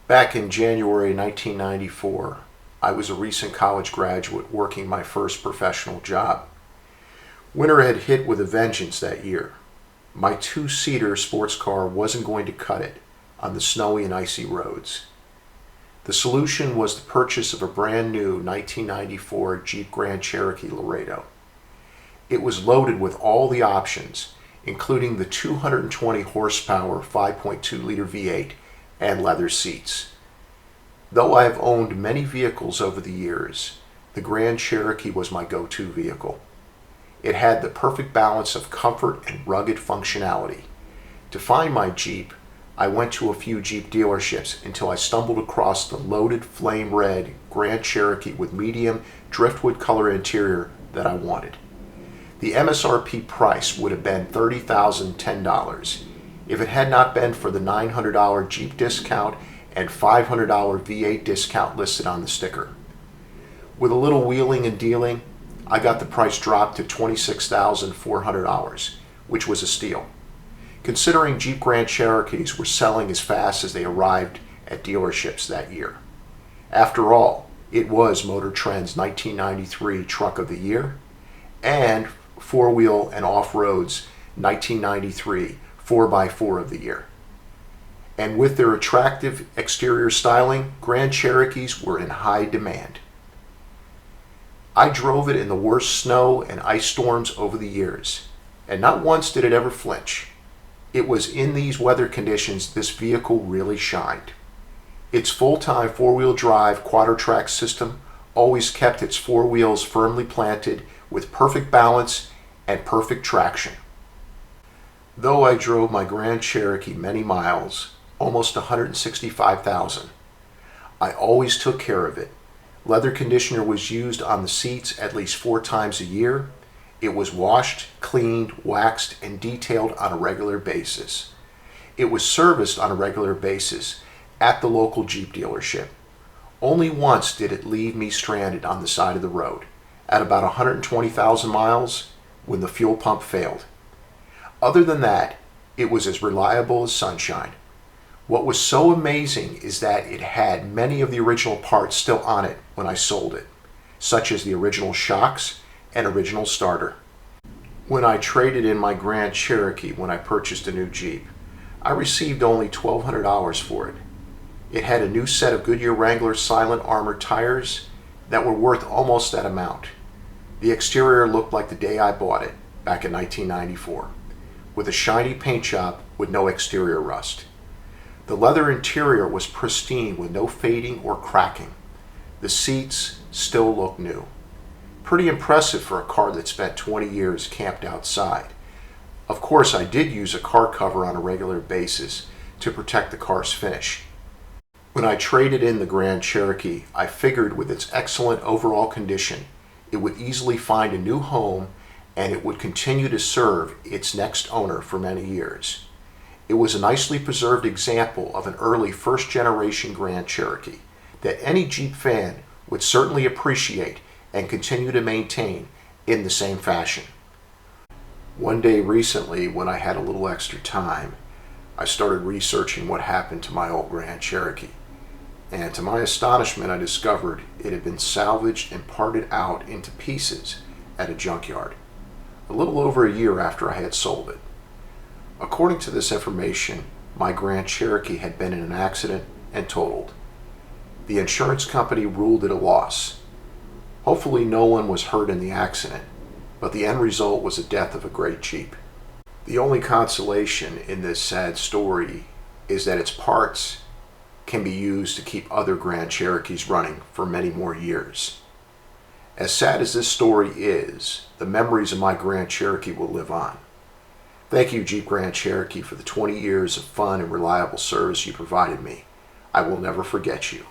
Back in January 1994, I was a recent college graduate working my first professional job. Winter had hit with a vengeance that year. My two-seater sports car wasn't going to cut it on the snowy and icy roads. The solution was the purchase of a brand new 1994 Jeep Grand Cherokee Laredo. It was loaded with all the options, including the 220 horsepower 5.2-liter V8 and leather seats. Though I have owned many vehicles over the years, the Grand Cherokee was my go-to vehicle. It had the perfect balance of comfort and rugged functionality. To find my Jeep, I went to a few Jeep dealerships until I stumbled across the loaded flame red Grand Cherokee with medium driftwood color interior that I wanted. The MSRP price would have been $30,010 if it had not been for the $900 Jeep discount and $500 V8 discount listed on the sticker. With a little wheeling and dealing, I got the price dropped to $26,400, which was a steal, considering Jeep Grand Cherokees were selling as fast as they arrived at dealerships that year. After all, it was Motor Trend's 1993 Truck of the Year and Four-Wheel and Off-Road's 1993 4x4 of the Year. And with their attractive exterior styling, Grand Cherokees were in high demand. I drove it in the worst snow and ice storms over the years, and not once did it ever flinch. It was in these weather conditions this vehicle really shined. Its full-time four-wheel drive Quadra-Trac system always kept its four wheels firmly planted with perfect balance and perfect traction. Though I drove my Grand Cherokee many miles, almost 165,000, I always took care of it. Leather conditioner was used on the seats at least 4 times a year. It was washed, cleaned, waxed, and detailed on a regular basis. It was serviced on a regular basis at the local Jeep dealership. Only once did it leave me stranded on the side of the road, at about 120,000 miles, when the fuel pump failed. Other than that, it was as reliable as sunshine. What was so amazing is that it had many of the original parts still on it when I sold it, such as the original shocks and original starter. When I traded in my Grand Cherokee when I purchased a new Jeep, I received only $1,200 for it. It had a new set of Goodyear Wrangler Silent Armor tires that were worth almost that amount. The exterior looked like the day I bought it, back in 1994, with a shiny paint job with no exterior rust. The leather interior was pristine with no fading or cracking. The seats still look new. Pretty impressive for a car that spent 20 years camped outside. Of course, I did use a car cover on a regular basis to protect the car's finish. When I traded in the Grand Cherokee, I figured with its excellent overall condition, it would easily find a new home and it would continue to serve its next owner for many years. It was a nicely preserved example of an early first-generation Grand Cherokee that any Jeep fan would certainly appreciate and continue to maintain in the same fashion. One day recently, when I had a little extra time, I started researching what happened to my old Grand Cherokee. And to my astonishment, I discovered it had been salvaged and parted out into pieces at a junkyard, a little over a year after I had sold it. According to this information, my Grand Cherokee had been in an accident and totaled. The insurance company ruled it a loss. Hopefully no one was hurt in the accident, but the end result was the death of a great Jeep. The only consolation in this sad story is that its parts can be used to keep other Grand Cherokees running for many more years. As sad as this story is, the memories of my Grand Cherokee will live on. Thank you, Jeep Grand Cherokee, for the 20 years of fun and reliable service you provided me. I will never forget you.